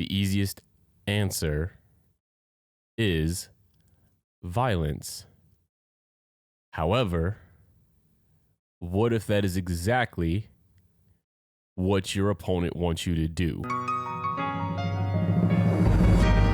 the easiest answer is violence. However, what if that is exactly what your opponent wants you to do?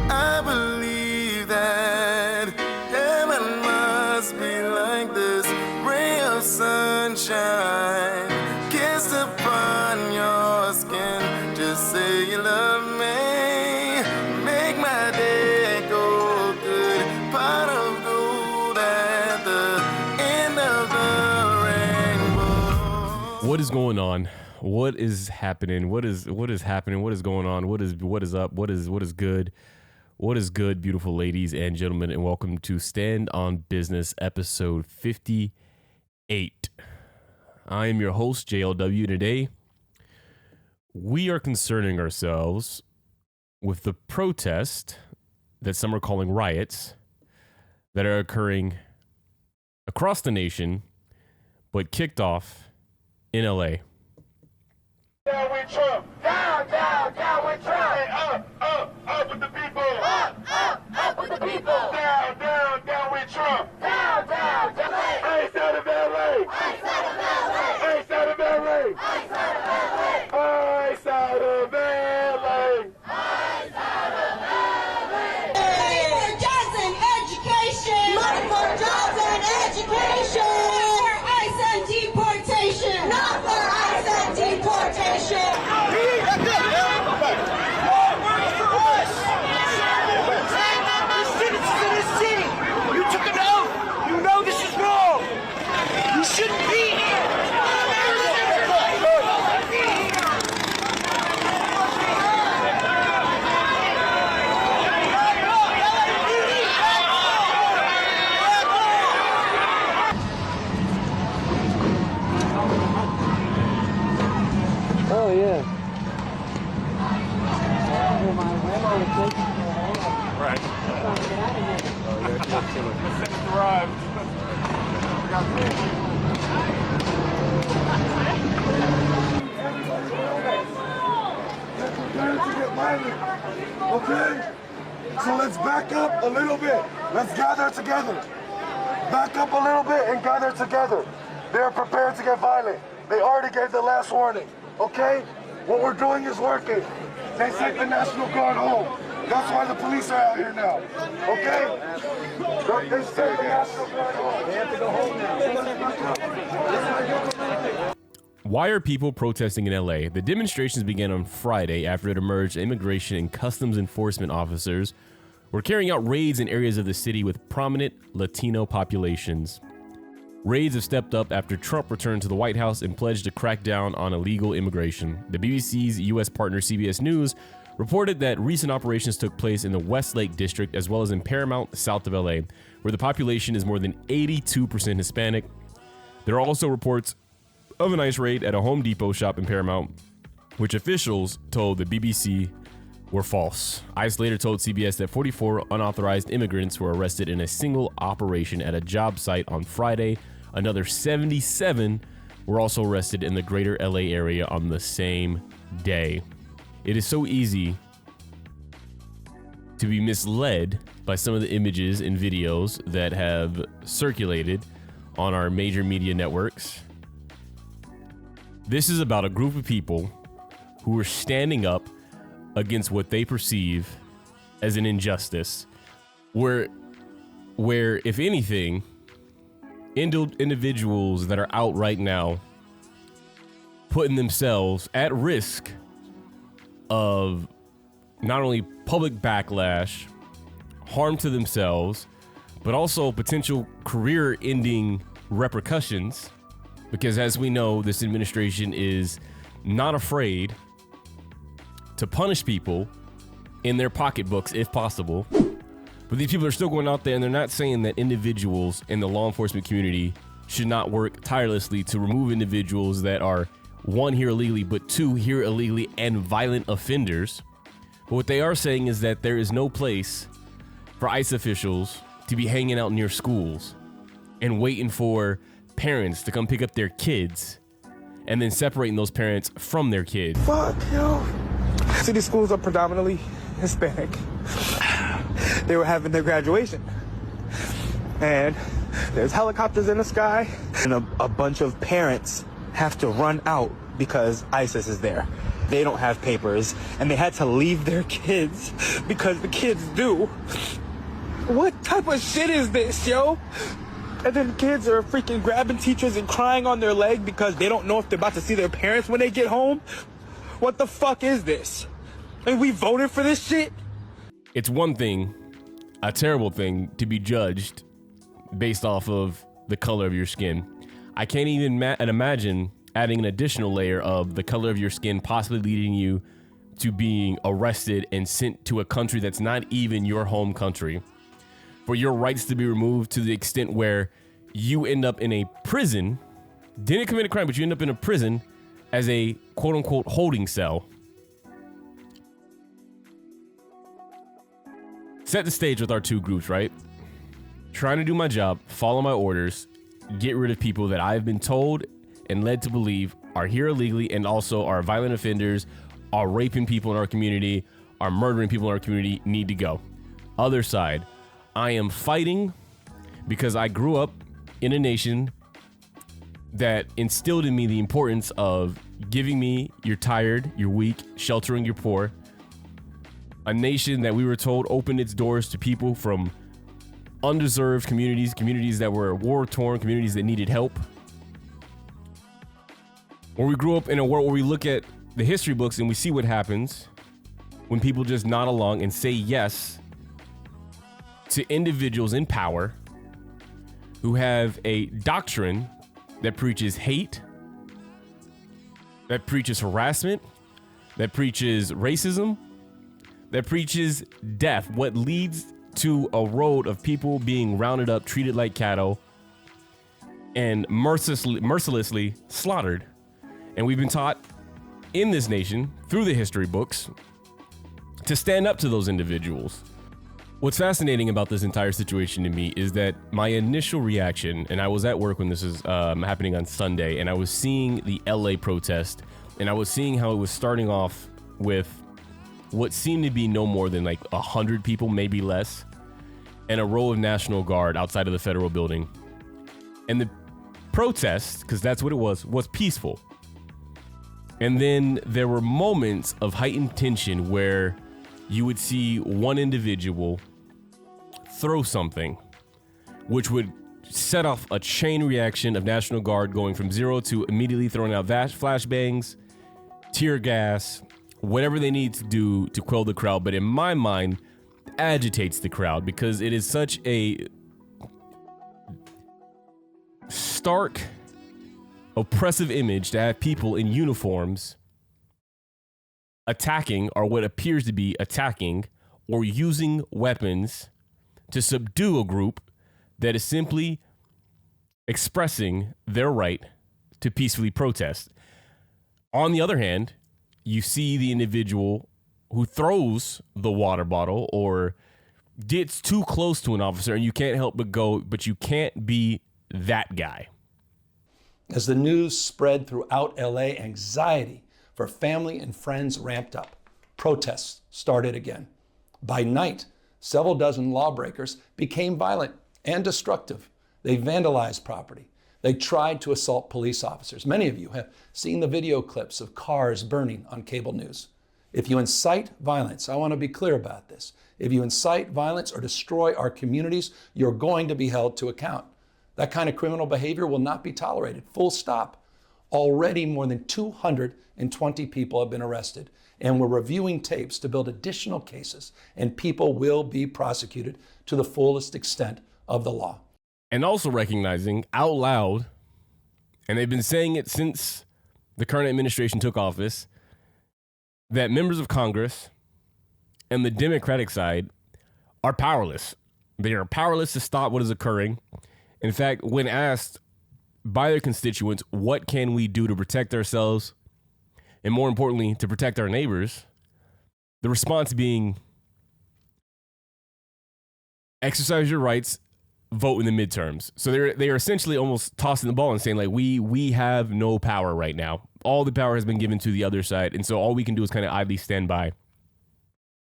I believe that heaven must be like this ray of sunshine kissed upon your skin. Just say you love me, make my day go good. Pot of gold at the end of the rainbow. What is going on? What is happening? What is happening? What is going on? What is up? What is good? What is good, beautiful ladies and gentlemen, and welcome to Stand on Business, episode 58. I am your host, JLW. Today, we are concerning ourselves with the protest that some are calling riots that are occurring across the nation, but kicked off in LA. Down with Trump! Down, down, down with Trump! Hey, up with the people! Up with the people! Down, down, down with Trump! Down, down, down! Ice out of LA! Ice out of LA! Ice out of LA! Ice out of LA! Ice out of LA! Ice out of LA! Money for jobs and education! Money for jobs and education! Not for ICE and deportation! Not for ICE and deportation! You took an oath! You know this is wrong! You shouldn't be here! Oh yeah. Right. Arrived. Okay? So let's back up a little bit. Let's gather together. Back up a little bit and gather together. They're prepared to get violent. They already gave the last warning. Okay? What we're doing is working. They sent the National Guard home. That's why the police are out here now. Okay? They sent the National Guard home. They have to go home now. Why are people protesting in LA? The demonstrations began on Friday after it emerged immigration and customs enforcement officers were carrying out raids in areas of the city with prominent Latino populations. Raids have stepped up after Trump returned to the White House and pledged to crack down on illegal immigration. The BBC's U.S. partner CBS News reported that recent operations took place in the Westlake district as well as in Paramount, south of LA, where the population is more than 82% Hispanic. There are also reports of an ICE raid at a Home Depot shop in Paramount, which officials told the BBC were false. ICE later told CBS that 44 unauthorized immigrants were arrested in a single operation at a job site on Friday. Another 77 were also arrested in the greater LA area on the same day. It is so easy to be misled by some of the images and videos that have circulated on our major media networks. This is about a group of people who are standing up against what they perceive as an injustice, where if anything, individuals that are out right now putting themselves at risk of not only public backlash, harm to themselves, but also potential career-ending repercussions. Because as we know, this administration is not afraid to punish people in their pocketbooks if possible. But these people are still going out there and they're not saying that individuals in the law enforcement community should not work tirelessly to remove individuals that are, one, here illegally, but two, here illegally and violent offenders. But what they are saying is that there is no place for ICE officials to be hanging out near schools and waiting for parents to come pick up their kids and then separating those parents from their kids. Fuck you. City schools are predominantly Hispanic. They were having their graduation. And there's helicopters in the sky. And a bunch of parents have to run out because ISIS is there. They don't have papers, and they had to leave their kids because the kids do. What type of shit is this, yo? And then kids are freaking grabbing teachers and crying on their leg because they don't know if they're about to see their parents when they get home. What the fuck is this? And we voted for this shit? It's one thing, a terrible thing, to be judged based off of the color of your skin. I can't even imagine adding an additional layer of the color of your skin possibly leading you to being arrested and sent to a country that's not even your home country, for your rights to be removed to the extent where you end up in a prison, didn't commit a crime, but you end up in a prison as a quote unquote holding cell. Set the stage with our two groups, right? Trying to do my job, follow my orders, get rid of people that I've been told and led to believe are here illegally and also are violent offenders, are raping people in our community, are murdering people in our community, need to go. Other side, I am fighting because I grew up in a nation that instilled in me the importance of giving me you're tired, you're weak, sheltering your poor. A nation that we were told opened its doors to people from undeserved communities, communities that were war-torn, communities that needed help. Where we grew up in a world where we look at the history books and we see what happens when people just nod along and say yes to individuals in power who have a doctrine that preaches hate, that preaches harassment, that preaches racism, that preaches death, what leads to a road of people being rounded up, treated like cattle, and mercilessly slaughtered. And we've been taught in this nation, through the history books, to stand up to those individuals. What's fascinating about this entire situation to me is that my initial reaction, and I was at work when this is happening on Sunday, and I was seeing the LA protest, and I was seeing how it was starting off with what seemed to be no more than like 100 people, maybe less, and a row of National Guard outside of the federal building. And the protest, because that's what it was peaceful. And then there were moments of heightened tension where you would see one individual throw something, which would set off a chain reaction of National Guard going from zero to immediately throwing out flashbangs, tear gas, whatever they need to do to quell the crowd. But in my mind, agitates the crowd because it is such a stark, oppressive image to have people in uniforms attacking, or what appears to be attacking, or using weapons to subdue a group that is simply expressing their right to peacefully protest. On the other hand, you see the individual who throws the water bottle or gets too close to an officer, and you can't help but go, but you can't be that guy. As the news spread throughout LA, anxiety for family and friends ramped up. Protests started again. By night, several dozen lawbreakers became violent and destructive. They vandalized property. They tried to assault police officers. Many of you have seen the video clips of cars burning on cable news. If you incite violence, I want to be clear about this. If you incite violence or destroy our communities, you're going to be held to account. That kind of criminal behavior will not be tolerated. Full stop. Already more than 220 people have been arrested, and we're reviewing tapes to build additional cases, and people will be prosecuted to the fullest extent of the law. And also recognizing out loud, and they've been saying it since the current administration took office, that members of Congress and the Democratic side are powerless. They are powerless to stop what is occurring. In fact, when asked by their constituents, what can we do to protect ourselves, and more importantly, to protect our neighbors, the response being, exercise your rights, vote in the midterms. So they are essentially almost tossing the ball and saying, like, we have no power right now. all the power has been given to the other side. And so all we can do is kind of idly stand by.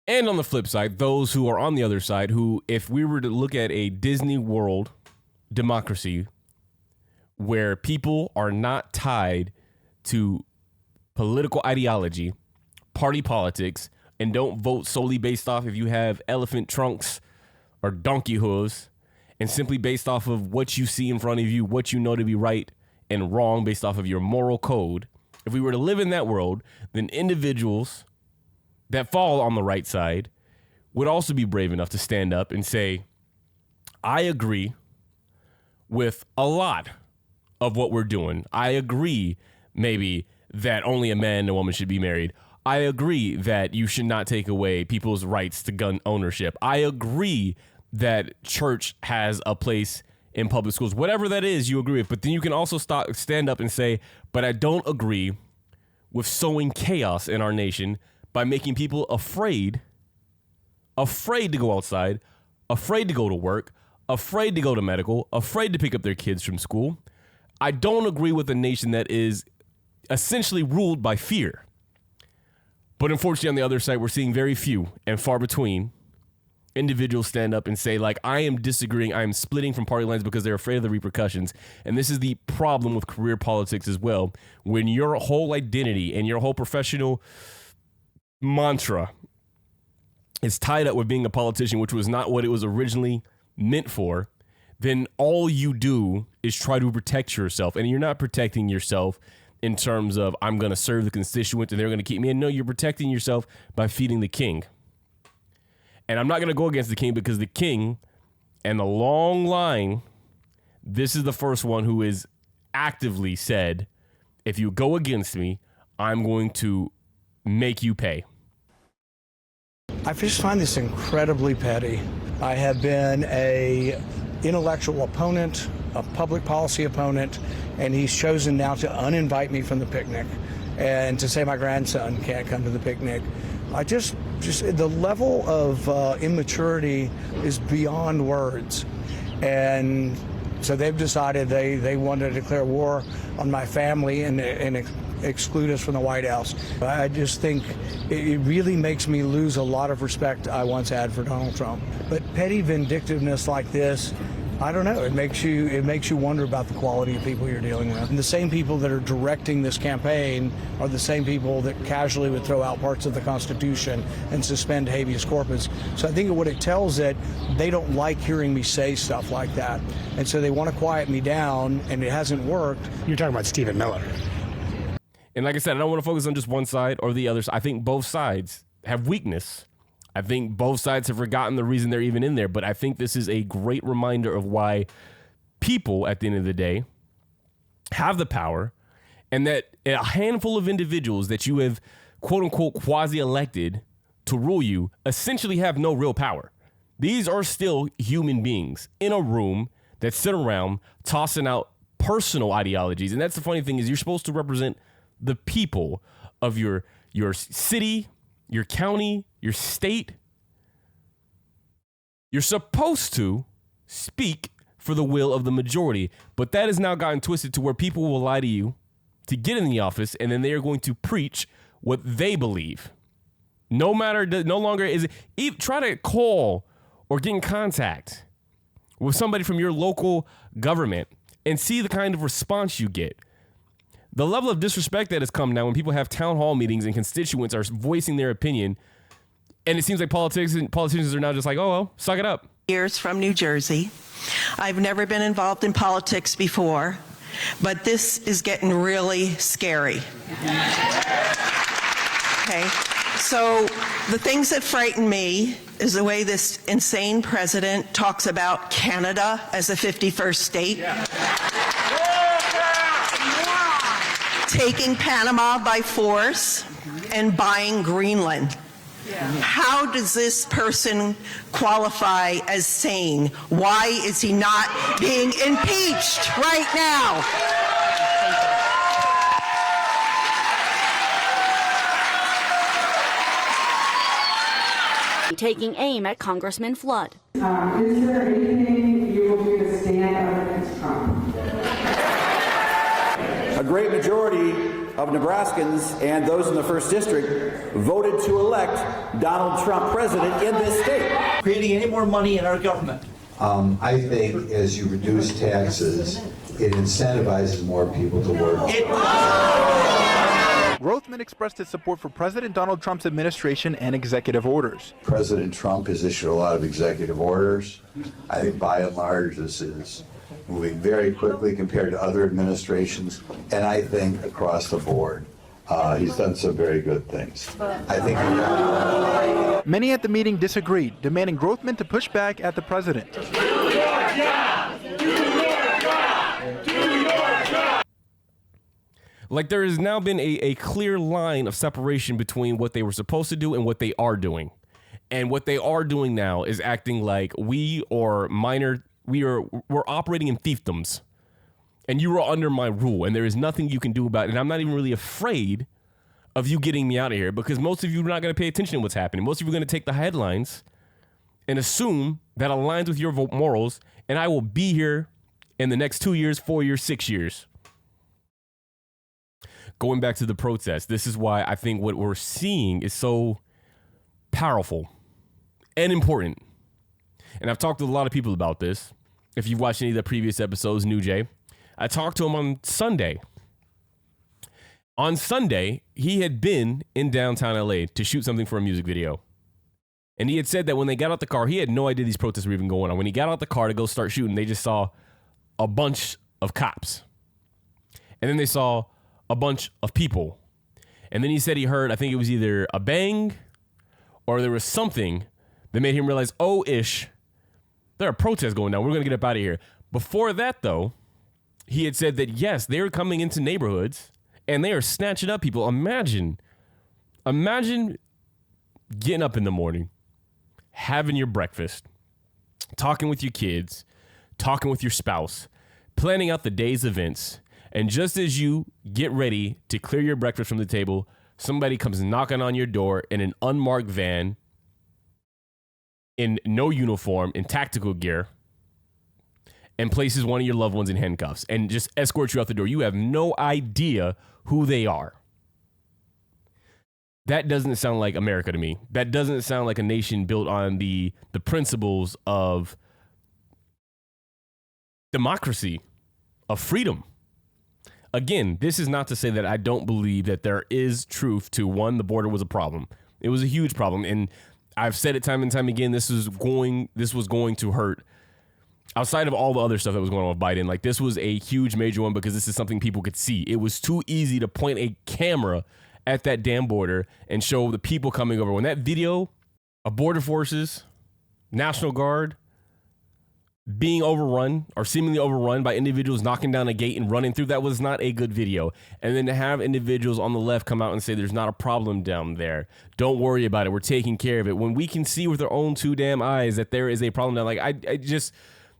And on the flip side, those who are on the other side, who, if we were to look at a Disney World democracy where people are not tied to political ideology, party politics, and don't vote solely based off if you have elephant trunks or donkey hooves, and simply based off of what you see in front of you, what you know to be right and wrong based off of your moral code. If we were to live in that world, then individuals that fall on the right side would also be brave enough to stand up and say, I agree with a lot of what we're doing. I agree maybe that only a man and a woman should be married. I agree that you should not take away people's rights to gun ownership. I agree that church has a place in public schools. Whatever that is, you agree with. But then you can also stand up and say, but I don't agree with sowing chaos in our nation by making people afraid to go outside, afraid to go to work, afraid to go to medical, afraid to pick up their kids from school. I don't agree with a nation that is essentially ruled by fear. But unfortunately, on the other side, we're seeing very few and far between individuals stand up and say, like, I am disagreeing, I am splitting from party lines because they're afraid of the repercussions. And this is the problem with career politics as well. When your whole identity and your whole professional mantra is tied up with being a politician, which was not what it was originally meant for, then all you do is try to protect yourself. And you're not protecting yourself in terms of, I'm going to serve the constituents and they're going to keep me in. No, you're protecting yourself by feeding the king. And I'm not going to go against the king because the king and the long line, this is the first one who is actively said, if you go against me, I'm going to make you pay. I just find this incredibly petty. I have been a intellectual opponent, a public policy opponent, and he's chosen now to uninvite me from the picnic and to say my grandson can't come to the picnic. I just the level of immaturity is beyond words. And so they've decided they want to declare war on my family and exclude us from the White House. I just think it really makes me lose a lot of respect I once had for Donald Trump. But petty vindictiveness like this, I don't know. It makes you wonder about the quality of people you're dealing with. And the same people that are directing this campaign are the same people that casually would throw out parts of the Constitution and suspend habeas corpus. So I think what it tells that they don't like hearing me say stuff like that, and so they want to quiet me down, and it hasn't worked. You're talking about Stephen Miller. And like I said, I don't want to focus on just one side or the other. I think both sides have weakness. I think both sides have forgotten the reason they're even in there. But I think this is a great reminder of why people, at the end of the day, have the power, and that a handful of individuals that you have, quote unquote, quasi-elected to rule you essentially have no real power. These are still human beings in a room that sit around tossing out personal ideologies. And that's the funny thing, is you're supposed to represent the people of your city, your county, your state. You're supposed to speak for the will of the majority, but that has now gotten twisted to where people will lie to you to get in the office, and then they are going to preach what they believe. No longer is it, try to call or get in contact with somebody from your local government and see the kind of response you get. The level of disrespect that has come now when people have town hall meetings and constituents are voicing their opinion, and it seems like politicians are now just like, oh, well, suck it up. Years from New Jersey. I've never been involved in politics before, but this is getting really scary. Okay, so the things that frighten me is the way this insane president talks about Canada as a 51st state. Yeah. Taking Panama by force and buying Greenland. Yeah. How does this person qualify as sane? Why is he not being impeached right now? Taking aim at Congressman Flood. Is there anything you will do to stand up against Trump? A great majority of Nebraskans and those in the 1st District voted to elect Donald Trump president in this state. Creating any more money in our government? I think as you reduce taxes, it incentivizes more people to work. Grothman expressed his support for President Donald Trump's administration and executive orders. President Trump has issued a lot of executive orders. I think by and large this is moving very quickly compared to other administrations, and I think across the board he's done some very good things. I think many at the meeting disagreed, demanding Grothman to push back at the president. Like, there has now been a clear line of separation between what they were supposed to do and what they are doing. And what they are doing now is acting like we're operating in fiefdoms. And you are under my rule, and there is nothing you can do about it. And I'm not even really afraid of you getting me out of here, because most of you are not going to pay attention to what's happening. Most of you are going to take the headlines and assume that aligns with your morals, and I will be here in the next 2 years, 4 years, 6 years. Going back to the protest, this is why I think what we're seeing is so powerful and important. And I've talked to a lot of people about this. If you've watched any of the previous episodes, New Jay, I talked to him on Sunday. On Sunday, he had been in downtown LA to shoot something for a music video. And he had said that when they got out the car, he had no idea these protests were even going on. When he got out the car to go start shooting, they just saw a bunch of cops. And then they saw a bunch of people. And then he said he heard, I think it was either a bang or there was something that made him realize, there are protests going down. We're going to get up out of here. Before that, though, he had said that, yes, they're coming into neighborhoods and they are snatching up people. Imagine getting up in the morning, having your breakfast, talking with your kids, talking with your spouse, planning out the day's events. And just as you get ready to clear your breakfast from the table, somebody comes knocking on your door in an unmarked van, in no uniform, in tactical gear, and places one of your loved ones in handcuffs and just escorts you out the door. You have no idea who they are. That doesn't sound like America to me. That doesn't sound like a nation built on the principles of democracy, of freedom. Again, this is not to say that I don't believe that there is truth to, one, the border was a problem. It was a huge problem. And I've said it time and time again, this was going to hurt. Outside of all the other stuff that was going on with Biden, like, this was a huge major one because this is something people could see. It was too easy to point a camera at that damn border and show the people coming over. When that video of border forces, National Guard, being overrun or seemingly overrun by individuals knocking down a gate and running through, that was not a good video. And then to have individuals on the left come out and say there's not a problem down there, don't worry about it, we're taking care of it, when we can see with our own two damn eyes that there is a problem down. Like, I just,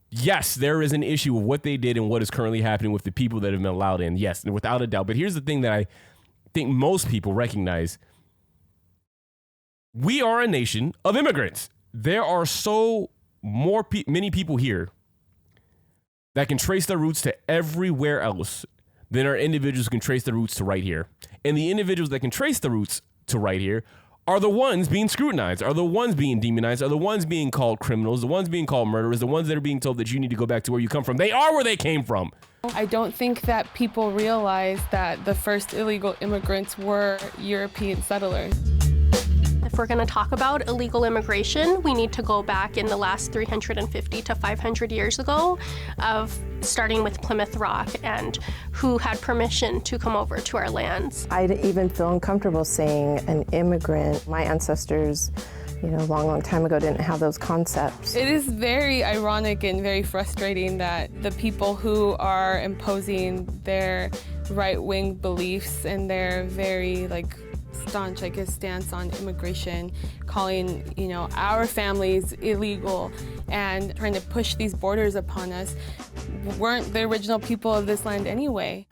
yes, there is an issue with what they did and what is currently happening with the people that have been allowed in. Yes, without a doubt. But here's the thing that I think most people recognize. We are a nation of immigrants. There are many people here that can trace their roots to everywhere else than our individuals can trace their roots to right here. And the individuals that can trace the roots to right here are the ones being scrutinized, are the ones being demonized, are the ones being called criminals, the ones being called murderers, the ones that are being told that you need to go back to where you come from. They are where they came from. I don't think that people realize that the first illegal immigrants were European settlers. If we're going to talk about illegal immigration, we need to go back in the last 350 to 500 years ago, of starting with Plymouth Rock and who had permission to come over to our lands. I'd even feel uncomfortable saying an immigrant. My ancestors, long time ago didn't have those concepts. It is very ironic and very frustrating that the people who are imposing their right-wing beliefs and their very, staunch, stance on immigration, calling, our families illegal and trying to push these borders upon us, weren't the original people of this land anyway.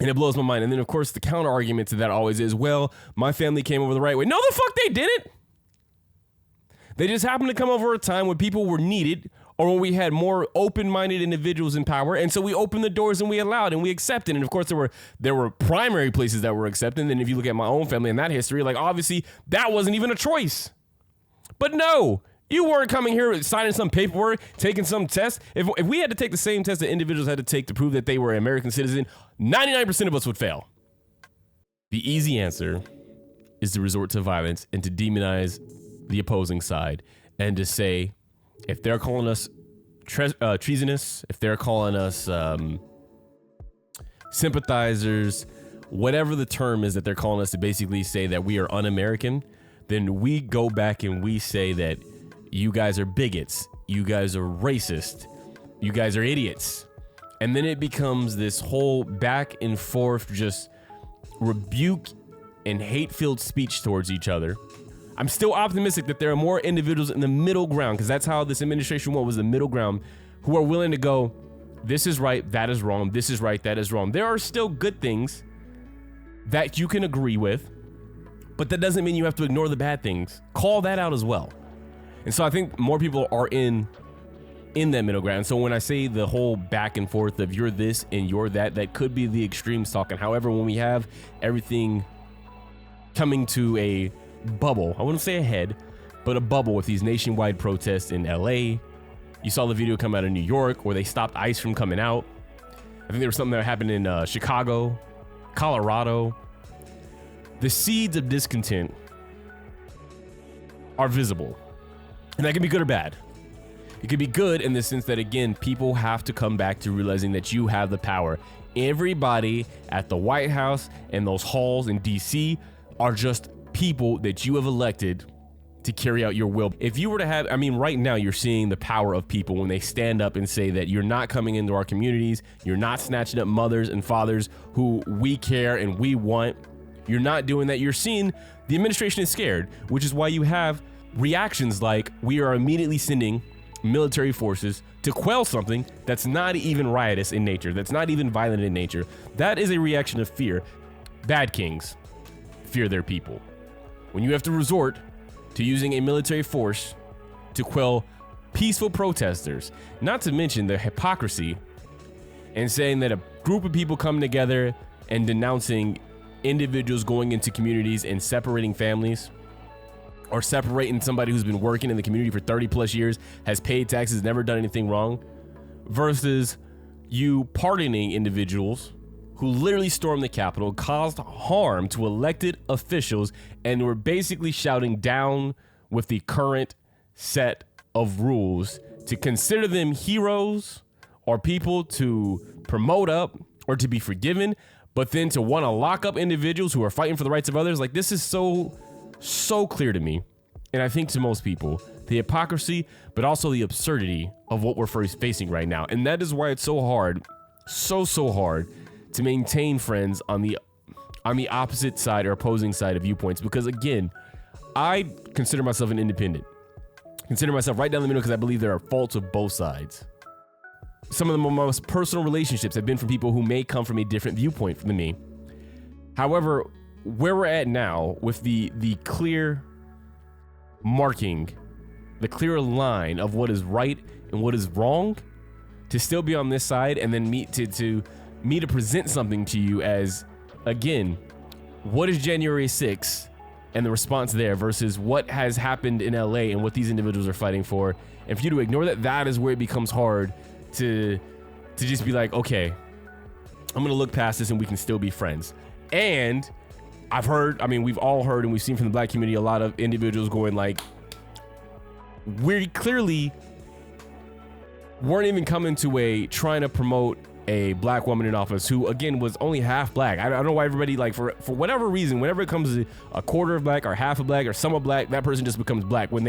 And it blows my mind. And then, of course, the counter argument to that always is, well, my family came over the right way. No, the fuck they didn't. They just happened to come over at a time when people were needed or when we had more open-minded individuals in power, and so we opened the doors and we allowed and we accepted. And of course, there were primary places that were accepted. And then if you look at my own family and that history, like obviously that wasn't even a choice. But no, you weren't coming here signing some paperwork, taking some test. If we had to take the same test that individuals had to take to prove that they were an American citizen, 99% of us would fail. The easy answer is to resort to violence and to demonize the opposing side and to say, if they're calling us treasonous, if they're calling us sympathizers, whatever the term is that they're calling us, to basically say that we are un-American, then we go back and we say that you guys are bigots, you guys are racist, you guys are idiots. And then it becomes this whole back and forth, just rebuke and hate-filled speech towards each other. I'm still optimistic that there are more individuals in the middle ground, because that's how this administration was the middle ground, who are willing to go, this is right, that is wrong, this is right, that is wrong. There are still good things that you can agree with, but that doesn't mean you have to ignore the bad things. Call that out as well. And so I think more people are in that middle ground. So when I say the whole back and forth of you're this and you're that, that could be the extremes talking. However, when we have everything coming to a bubble, I wouldn't say a head, but a bubble with these nationwide protests in LA. You saw the video come out of New York where they stopped ICE from coming out. I think there was something that happened in Chicago, Colorado. The seeds of discontent are visible, and that can be good or bad. It could be good in the sense that, again, people have to come back to realizing that you have the power. Everybody at the White House and those halls in DC are just people that you have elected to carry out your will. If you were to have, right now you're seeing the power of people when they stand up and say that you're not coming into our communities, you're not snatching up mothers and fathers who we care and we want. You're not doing that. You're seeing the administration is scared, which is why you have reactions like we are immediately sending military forces to quell something that's not even riotous in nature, that's not even violent in nature. That is a reaction of fear. Bad kings fear their people. When you have to resort to using a military force to quell peaceful protesters, not to mention the hypocrisy and saying that a group of people coming together and denouncing individuals going into communities and separating families, or separating somebody who's been working in the community for 30 plus years, has paid taxes, never done anything wrong, versus you pardoning individuals who literally stormed the Capitol, caused harm to elected officials, and were basically shouting down with the current set of rules to consider them heroes or people to promote up or to be forgiven, but then to want to lock up individuals who are fighting for the rights of others. Like, this is so clear to me, and I think to most people, the hypocrisy, but also the absurdity of what we're facing right now. And that is why it's so hard, so hard to maintain friends on the opposite side or opposing side of viewpoints, because again, I consider myself an independent. Consider myself right down the middle because I believe there are faults of both sides. Some of the most personal relationships have been from people who may come from a different viewpoint than me. However, where we're at now with the clear marking, the clear line of what is right and what is wrong, to still be on this side and then me to present something to you as, again, what is January 6th and the response there versus what has happened in LA and what these individuals are fighting for. And for you to ignore that, that is where it becomes hard to just be like, okay, I'm gonna look past this and we can still be friends. And I've heard, we've all heard and we've seen from the black community a lot of individuals going like, we clearly weren't even coming to trying to promote a black woman in office who, again, was only half black. I don't know why everybody, like, for whatever reason, whenever it comes to a quarter of black or half of black or some of black, that person just becomes black when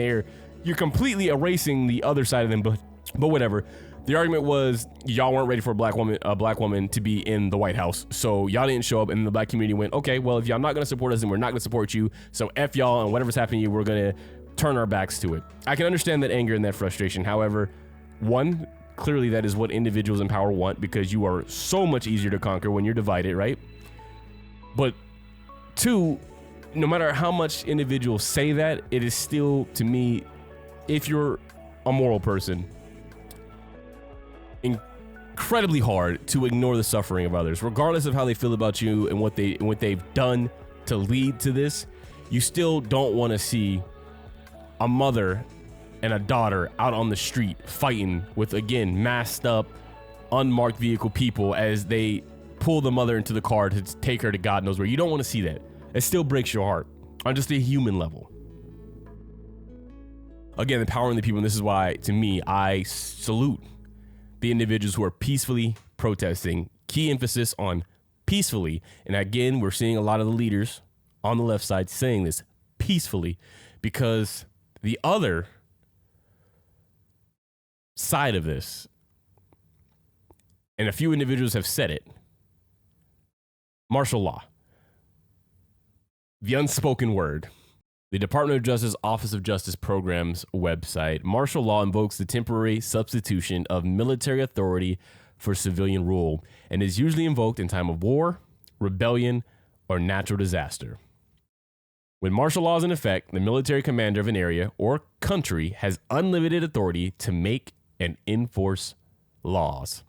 you're completely erasing the other side of them. But whatever. The argument was y'all weren't ready for a black woman to be in the White House, so y'all didn't show up, and the black community went, okay, well, if y'all not gonna support us, then we're not gonna support you. So F y'all, and whatever's happening to you, we're gonna turn our backs to it. I can understand that anger and that frustration. However, one, clearly that is what individuals in power want, because you are so much easier to conquer when you're divided, right? But two, no matter how much individuals say that, it is still, to me, if you're a moral person, incredibly hard to ignore the suffering of others, regardless of how they feel about you and what they've done to lead to this. You still don't want to see a mother and a daughter out on the street fighting with, again, masked up, unmarked vehicle people as they pull the mother into the car to take her to God knows where. You don't want to see that. It still breaks your heart on just a human level. Again, empowering the people, and this is why, to me, I salute the individuals who are peacefully protesting. Key emphasis on peacefully. And again, we're seeing a lot of the leaders on the left side saying this peacefully, because the other side of this, and a few individuals have said it, martial law, the unspoken word. The Department of Justice Office of Justice Programs website. Martial law invokes the temporary substitution of military authority for civilian rule and is usually invoked in time of war, rebellion, or natural disaster. When martial law is in effect, the military commander of an area or country has unlimited authority to make and enforce laws.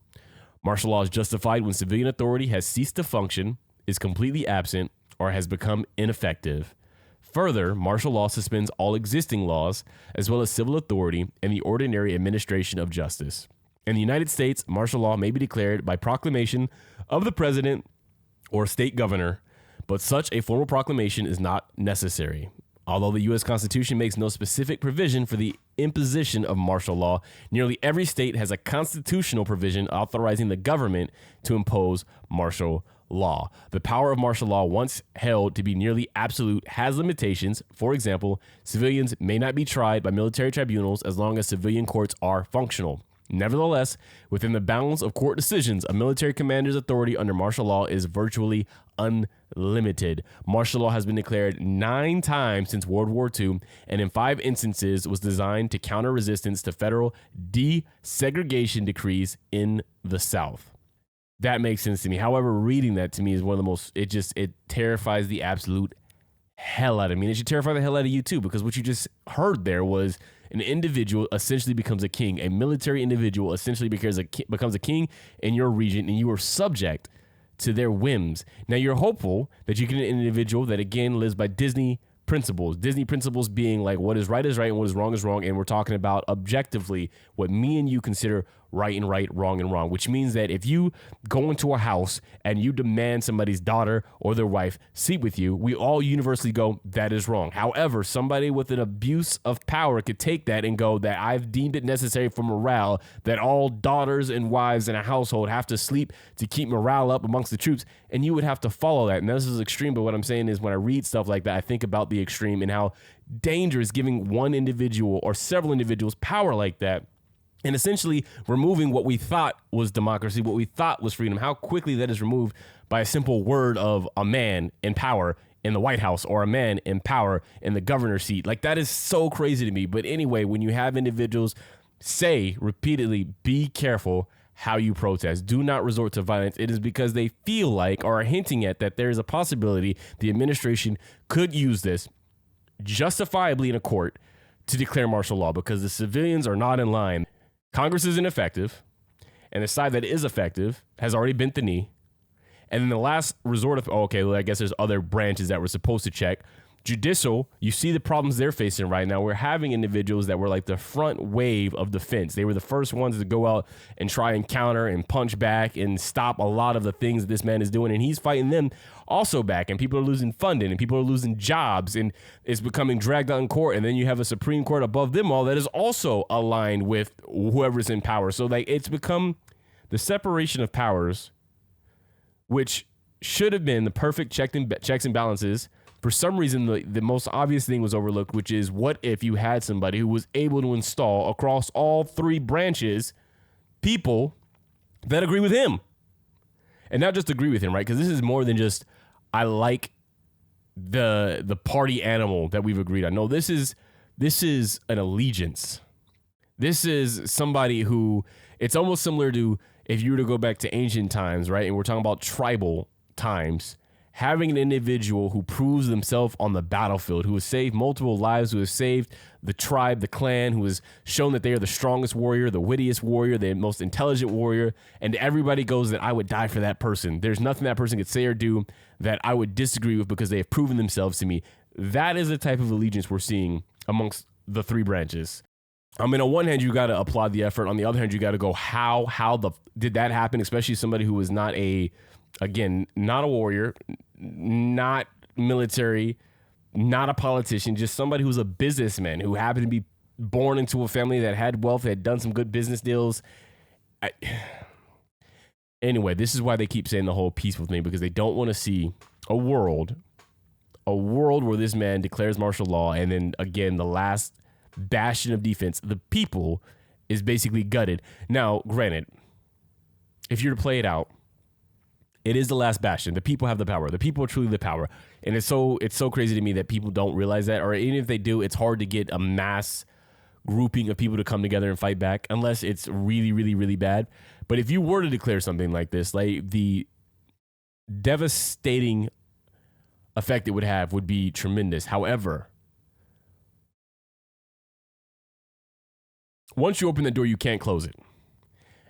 Martial law is justified when civilian authority has ceased to function, is completely absent, or has become ineffective. Further, martial law suspends all existing laws, as well as civil authority and the ordinary administration of justice. In the United States, martial law may be declared by proclamation of the president or state governor, but such a formal proclamation is not necessary. Although the U.S. Constitution makes no specific provision for the imposition of martial law, nearly every state has a constitutional provision authorizing the government to impose martial law. The power of martial law, once held to be nearly absolute, has limitations. For example, civilians may not be tried by military tribunals as long as civilian courts are functional. Nevertheless, within the bounds of court decisions, a military commander's authority under martial law is virtually unlimited. Martial law has been declared 9 times since World War II, and in 5 instances was designed to counter resistance to federal desegregation decrees in the South. That makes sense to me. However, reading that to me is one of the most, it terrifies the absolute hell out of me. And it should terrify the hell out of you too, because what you just heard there was an individual essentially becomes a king. A military individual essentially becomes a king in your region, and you are subject to their whims. Now, you're hopeful that you get an individual that, again, lives by Disney principles. Disney principles being like what is right and what is wrong. And we're talking about objectively what me and you consider right and right, wrong and wrong, which means that if you go into a house and you demand somebody's daughter or their wife sleep with you, we all universally go, that is wrong. However, somebody with an abuse of power could take that and go, that I've deemed it necessary for morale that all daughters and wives in a household have to sleep to keep morale up amongst the troops, and you would have to follow that. And this is extreme, but what I'm saying is when I read stuff like that, I think about the extreme and how dangerous giving one individual or several individuals power like that, and essentially removing what we thought was democracy, what we thought was freedom, how quickly that is removed by a simple word of a man in power in the White House or a man in power in the governor's seat. Like, that is so crazy to me. But anyway, when you have individuals say repeatedly, be careful how you protest, do not resort to violence, it is because they feel like or are hinting at that there is a possibility the administration could use this justifiably in a court to declare martial law because the civilians are not in line. Congress is ineffective, and the side that is effective has already bent the knee. And then the last resort of, I guess there's other branches that we're supposed to check. Judicial, you see the problems they're facing right now. We're having individuals that were like the front wave of defense. They were the first ones to go out and try and counter and punch back and stop a lot of the things that this man is doing. And he's fighting them also back. And people are losing funding and people are losing jobs and it's becoming dragged out in court. And then you have a Supreme Court above them all that is also aligned with whoever's in power. So like it's become the separation of powers, which should have been the perfect checks and balances. For some reason, the most obvious thing was overlooked, which is what if you had somebody who was able to install across all 3 branches people that agree with him? And not just agree with him, right? Because this is more than just, I like the party animal that we've agreed on. No, this is an allegiance. This is somebody who, it's almost similar to if you were to go back to ancient times, right? And we're talking about tribal times. having an individual who proves themselves on the battlefield, who has saved multiple lives, who has saved the tribe, the clan, who has shown that they are the strongest warrior, the wittiest warrior, the most intelligent warrior, and everybody goes that I would die for that person. There's nothing that person could say or do that I would disagree with because they have proven themselves to me. That is the type of allegiance we're seeing amongst the three branches. I mean, on one hand, you got to applaud the effort. On the other hand, you got to go, how did that happen? Especially somebody who was not a warrior, not military, not a politician, just somebody who's a businessman who happened to be born into a family that had wealth, that had done some good business deals. Anyway, this is why they keep saying the whole peaceful thing, because they don't want to see a world where this man declares martial law, and then again, the last bastion of defense, the people, is basically gutted. Now, granted, if you're to play it out, it is the last bastion. The people have the power. The people are truly the power. And it's so crazy to me that people don't realize that, or even if they do, it's hard to get a mass grouping of people to come together and fight back unless it's really, really, really bad. But if you were to declare something like this, like, the devastating effect it would have would be tremendous. However, once you open the door, you can't close it.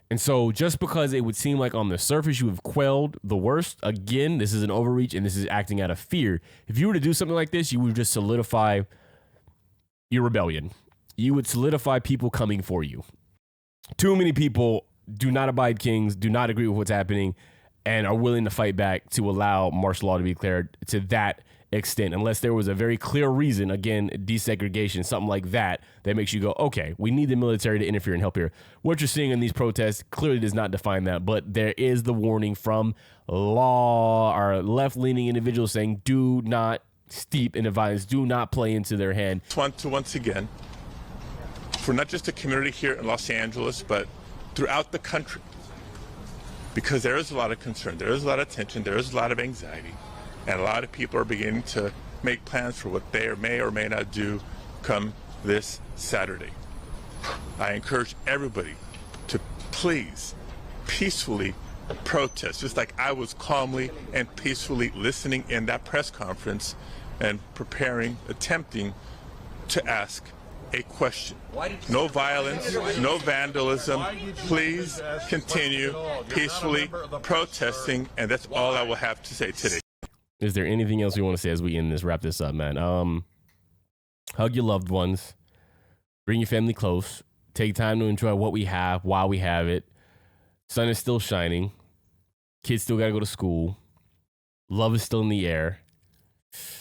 And so just because it would seem like on the surface you have quelled the worst, again, this is an overreach and this is acting out of fear. If you were to do something like this, you would just solidify your rebellion. You would solidify people coming for you. Too many people do not abide kings, do not agree with what's happening, and are willing to fight back to allow martial law to be declared to that extent, unless there was a very clear reason, again, desegregation, something like that, that makes you go, okay, we need the military to interfere and help here. What you're seeing in these protests clearly does not define that, but there is the warning from law or left-leaning individuals saying, do not steep into violence, do not play into their hand. Want to once again, for not just the community here in Los Angeles, but throughout the country, because there is a lot of concern, there is a lot of tension, there is a lot of anxiety, and a lot of people are beginning to make plans for what they may or may not do come this Saturday. I encourage everybody to please peacefully protest, just like I was calmly and peacefully listening in that press conference and attempting to ask a question. No violence, no vandalism. Please continue peacefully protesting, and that's all I will have to say today. Is there anything else you want to say as we wrap this up, man? Hug your loved ones, bring your family close, take time to enjoy what we have while we have it. Sun is still shining. Kids still got to go to school. Love is still in the air.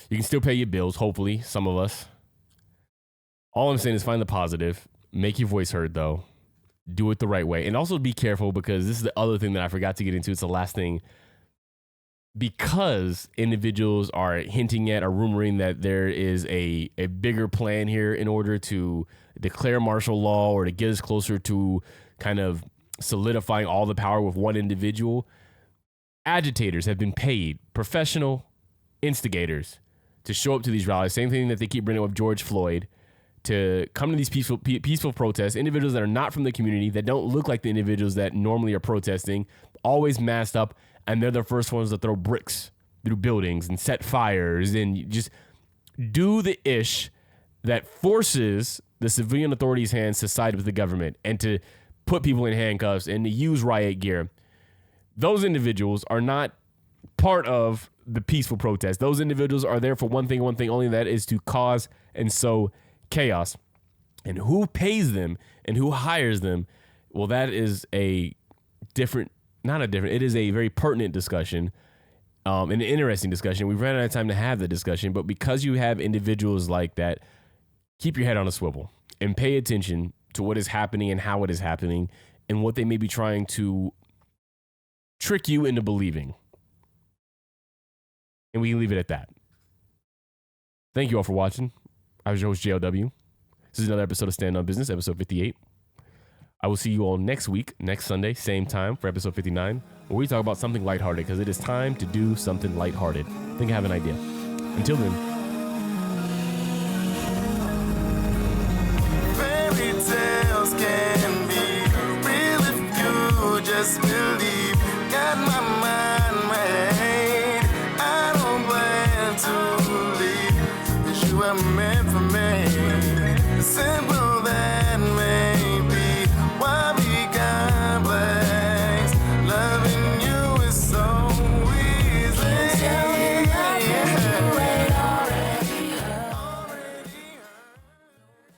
You can still pay your bills, hopefully, some of us. All I'm saying is find the positive. Make your voice heard, though. Do it the right way. And also be careful, because this is the other thing that I forgot to get into. It's the last thing. Because individuals are hinting at or rumoring that there is a bigger plan here in order to declare martial law or to get us closer to kind of solidifying all the power with one individual, agitators have been paid, professional instigators, to show up to these rallies. Same thing that they keep bringing up with George Floyd, to come to these peaceful protests, individuals that are not from the community, that don't look like the individuals that normally are protesting, always masked up, and they're the first ones to throw bricks through buildings and set fires and just do the ish that forces the civilian authorities' hands to side with the government and to put people in handcuffs and to use riot gear. Those individuals are not part of the peaceful protest. Those individuals are there for one thing only, that is to cause and sow chaos. And who pays them and who hires them? Well, that is it is a very pertinent discussion, an interesting discussion. We've ran out of time to have the discussion, but because you have individuals like that, keep your head on a swivel and pay attention to what is happening and how it is happening and what they may be trying to trick you into believing. And we can leave it at that. Thank you all for watching. I was your host, JLW. This is another episode of Stand On Business, episode 58. I will see you all next week, next Sunday, same time for episode 59, where we talk about something lighthearted, because it is time to do something lighthearted. I think I have an idea. Until then. Fairy tales can be real if you just believe. Got my mind, my head.